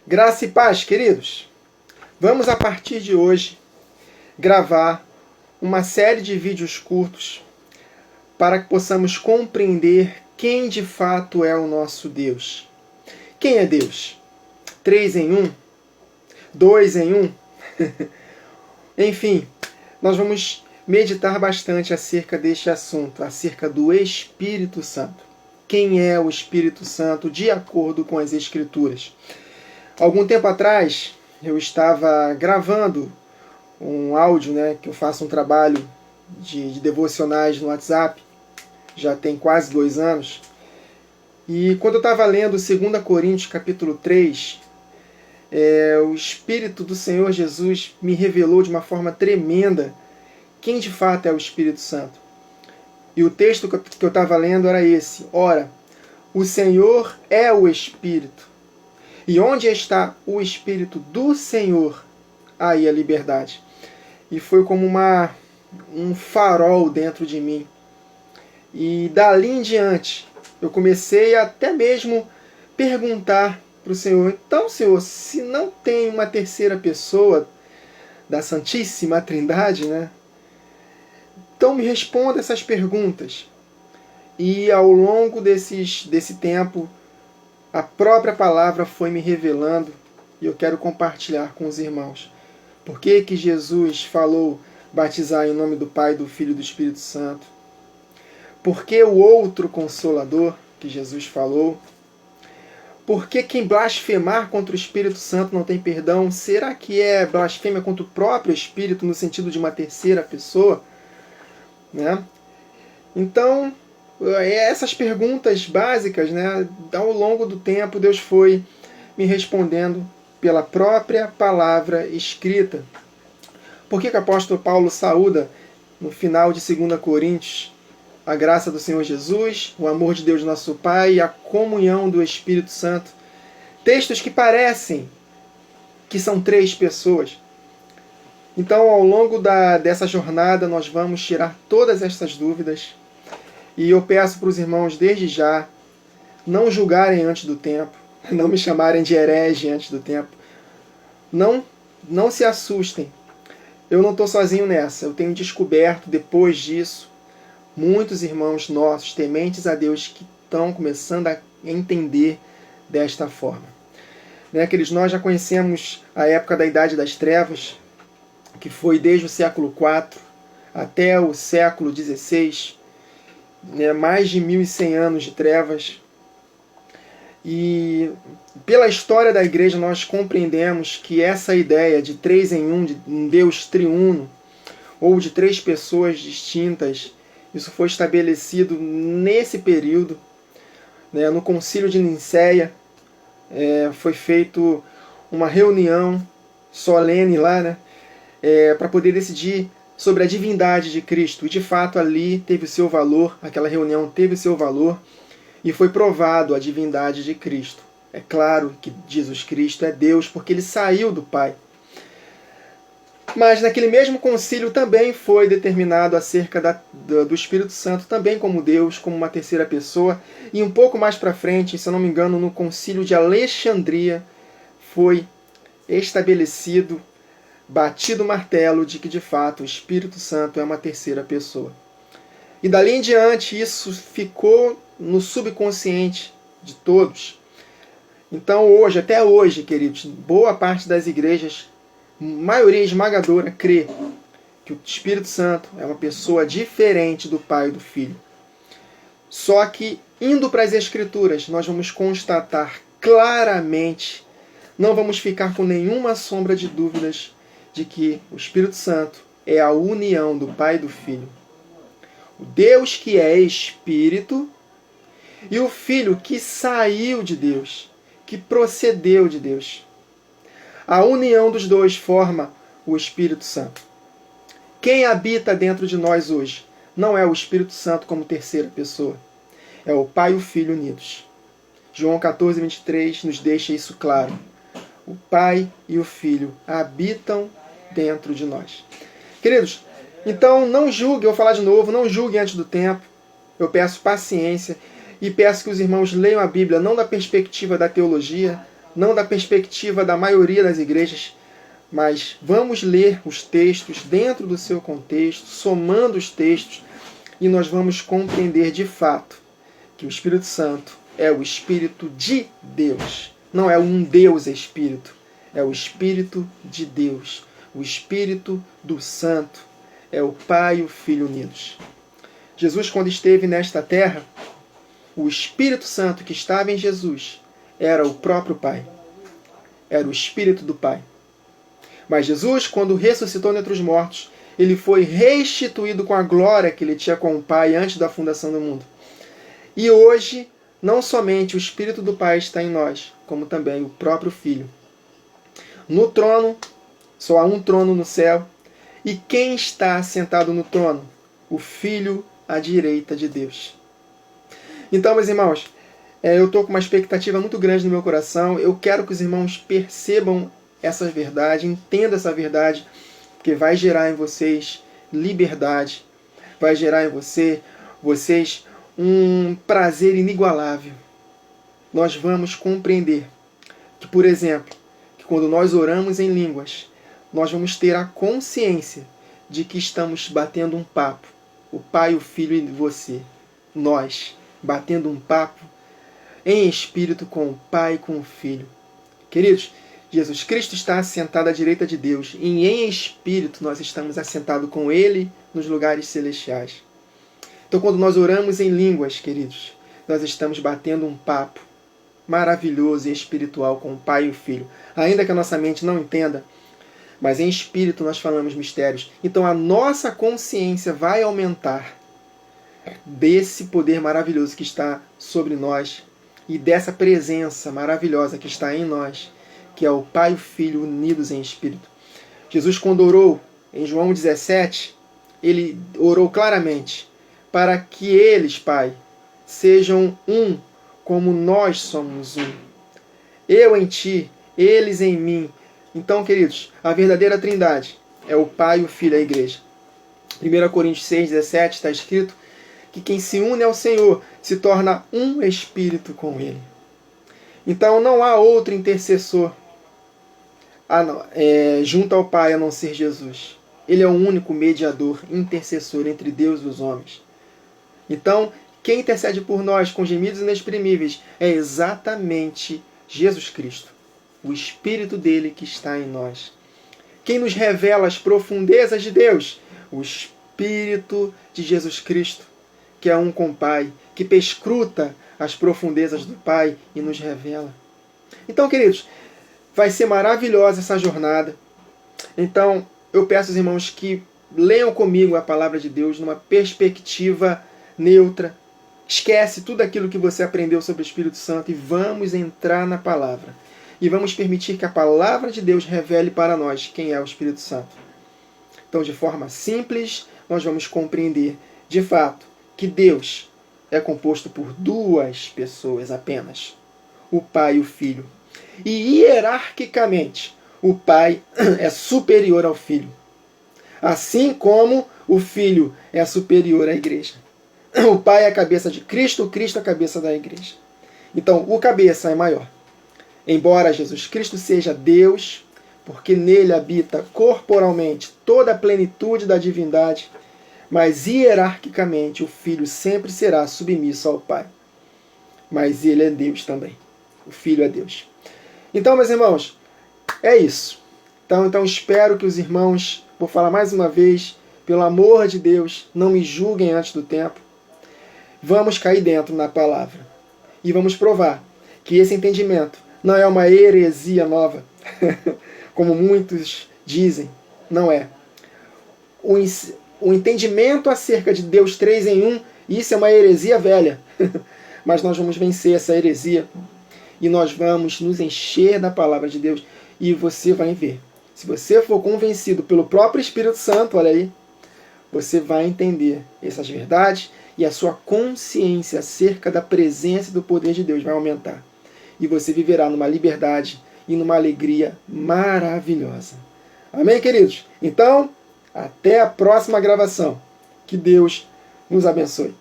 Graça e paz, queridos. Vamos a partir de hoje gravar uma série de vídeos curtos para que possamos compreender quem de fato é o nosso Deus. Quem é Deus? 3 em 1? 2 em 1? Enfim, nós vamos meditar bastante acerca deste assunto, acerca do Espírito Santo. Quem é o Espírito Santo de acordo com as Escrituras? Algum tempo atrás, eu estava gravando um áudio, que eu faço um trabalho de devocionais no WhatsApp, já tem quase 2 anos. E quando eu estava lendo 2 Coríntios capítulo 3, o Espírito do Senhor Jesus me revelou de uma forma tremenda quem de fato é o Espírito Santo. E o texto que eu estava lendo era esse: ora, o Senhor é o Espírito. E onde está o Espírito do Senhor, aí a liberdade. E foi como um farol dentro de mim. E dali em diante, eu comecei até mesmo perguntar para o Senhor: então, Senhor, se não tem uma terceira pessoa da Santíssima Trindade, então me responda essas perguntas. E ao longo desse tempo, a própria palavra foi me revelando e eu quero compartilhar com os irmãos. Por que Jesus falou batizar em nome do Pai, do Filho e do Espírito Santo? Por que o outro Consolador que Jesus falou? Por que quem blasfemar contra o Espírito Santo não tem perdão? Será que é blasfêmia contra o próprio Espírito no sentido de uma terceira pessoa? Então, essas perguntas básicas, ao longo do tempo, Deus foi me respondendo pela própria palavra escrita. Por que o apóstolo Paulo saúda, no final de 2 Coríntios, a graça do Senhor Jesus, o amor de Deus nosso Pai e a comunhão do Espírito Santo? Textos que parecem que são 3 pessoas. Então, ao longo dessa jornada, nós vamos tirar todas essas dúvidas. E eu peço para os irmãos, desde já, não julgarem antes do tempo, não me chamarem de herege antes do tempo. Não se assustem. Eu não estou sozinho nessa. Eu tenho descoberto, depois disso, muitos irmãos nossos, tementes a Deus, que estão começando a entender desta forma. Queridos, nós já conhecemos a época da Idade das Trevas, que foi desde o século IV até o século XVI, mais de 1100 anos de trevas. E pela história da igreja nós compreendemos que essa ideia de 3 em 1, de um Deus triuno, ou de 3 pessoas distintas, isso foi estabelecido nesse período. No Concílio de Nicéia foi feito uma reunião solene lá, para poder decidir sobre a divindade de Cristo. E de fato ali teve o seu valor, aquela reunião teve o seu valor, e foi provado a divindade de Cristo. É claro que Jesus Cristo é Deus, porque ele saiu do Pai. Mas naquele mesmo concílio também foi determinado acerca do Espírito Santo, também como Deus, como uma terceira pessoa. E um pouco mais para frente, se eu não me engano, no concílio de Alexandria, foi estabelecido, batido o martelo de que de fato o Espírito Santo é uma terceira pessoa. E dali em diante isso ficou no subconsciente de todos. Então hoje, até hoje, queridos, boa parte das igrejas, maioria esmagadora, crê que o Espírito Santo é uma pessoa diferente do Pai e do Filho. Só que, indo para as Escrituras, nós vamos constatar claramente, não vamos ficar com nenhuma sombra de dúvidas, de que o Espírito Santo é a união do Pai e do Filho. O Deus que é Espírito e o Filho que saiu de Deus, que procedeu de Deus. A união dos dois forma o Espírito Santo. Quem habita dentro de nós hoje não é o Espírito Santo como terceira pessoa. É o Pai e o Filho unidos. João 14, 23 nos deixa isso claro. O Pai e o Filho habitam dentro de nós. Queridos, então não julguem, eu vou falar de novo, não julguem antes do tempo. Eu peço paciência e peço que os irmãos leiam a Bíblia não da perspectiva da teologia, não da perspectiva da maioria das igrejas, mas vamos ler os textos dentro do seu contexto, somando os textos, e nós vamos compreender de fato que o Espírito Santo é o Espírito de Deus. Não é um Deus Espírito, é o Espírito de Deus, o Espírito do Santo, é o Pai e o Filho unidos. Jesus, quando esteve nesta terra, o Espírito Santo que estava em Jesus era o próprio Pai, era o Espírito do Pai. Mas Jesus, quando ressuscitou dentre os mortos, ele foi restituído com a glória que ele tinha com o Pai antes da fundação do mundo. E hoje, não somente o Espírito do Pai está em nós, como também o próprio Filho. No trono, só há um trono no céu, e quem está sentado no trono? O Filho à direita de Deus. Então, meus irmãos, eu estou com uma expectativa muito grande no meu coração. Eu quero que os irmãos percebam essa verdade, entendam essa verdade, porque vai gerar em vocês liberdade, vai gerar em vocês um prazer inigualável. Nós vamos compreender que, por exemplo, que quando nós oramos em línguas, nós vamos ter a consciência de que estamos batendo um papo, o Pai, o Filho e você, nós, batendo um papo em espírito com o Pai e com o Filho. Queridos, Jesus Cristo está assentado à direita de Deus, e em espírito nós estamos assentados com Ele nos lugares celestiais. Então, quando nós oramos em línguas, queridos, nós estamos batendo um papo maravilhoso e espiritual com o Pai e o Filho. Ainda que a nossa mente não entenda, mas em espírito nós falamos mistérios. Então, a nossa consciência vai aumentar desse poder maravilhoso que está sobre nós e dessa presença maravilhosa que está em nós, que é o Pai e o Filho unidos em espírito. Jesus, quando orou em João 17, ele orou claramente para que eles, Pai, sejam um como nós somos um. Eu em ti, eles em mim. Então, queridos, a verdadeira trindade é o Pai, o Filho e a Igreja. 1 Coríntios 6,17 está escrito que quem se une ao Senhor se torna um espírito com Ele. Então não há outro intercessor junto ao Pai a não ser Jesus. Ele é o único mediador, intercessor entre Deus e os homens. Então, quem intercede por nós com gemidos inexprimíveis é exatamente Jesus Cristo, o Espírito dele que está em nós. Quem nos revela as profundezas de Deus? O Espírito de Jesus Cristo, que é um com o Pai, que perscruta as profundezas do Pai e nos revela. Então, queridos, vai ser maravilhosa essa jornada. Então, eu peço aos irmãos que leiam comigo a palavra de Deus numa perspectiva neutra. Esquece tudo aquilo que você aprendeu sobre o Espírito Santo e vamos entrar na palavra. E vamos permitir que a palavra de Deus revele para nós quem é o Espírito Santo. Então, de forma simples, nós vamos compreender, de fato, que Deus é composto por duas pessoas apenas, o Pai e o Filho. E hierarquicamente, o Pai é superior ao Filho, assim como o Filho é superior à Igreja. O Pai é a cabeça de Cristo, o Cristo é a cabeça da Igreja. Então, o cabeça é maior. Embora Jesus Cristo seja Deus, porque nele habita corporalmente toda a plenitude da divindade, mas hierarquicamente o Filho sempre será submisso ao Pai. Mas ele é Deus também. O Filho é Deus. Então, meus irmãos, é isso. Então espero que os irmãos, vou falar mais uma vez, pelo amor de Deus, não me julguem antes do tempo. Vamos cair dentro na palavra. E vamos provar que esse entendimento não é uma heresia nova, como muitos dizem. Não é. O entendimento acerca de Deus 3 em 1, isso é uma heresia velha. Mas nós vamos vencer essa heresia. E nós vamos nos encher da palavra de Deus. E você vai ver. Se você for convencido pelo próprio Espírito Santo, olha aí, você vai entender essas verdades e a sua consciência acerca da presença e do poder de Deus vai aumentar. E você viverá numa liberdade e numa alegria maravilhosa. Amém, queridos? Então, até a próxima gravação. Que Deus nos abençoe.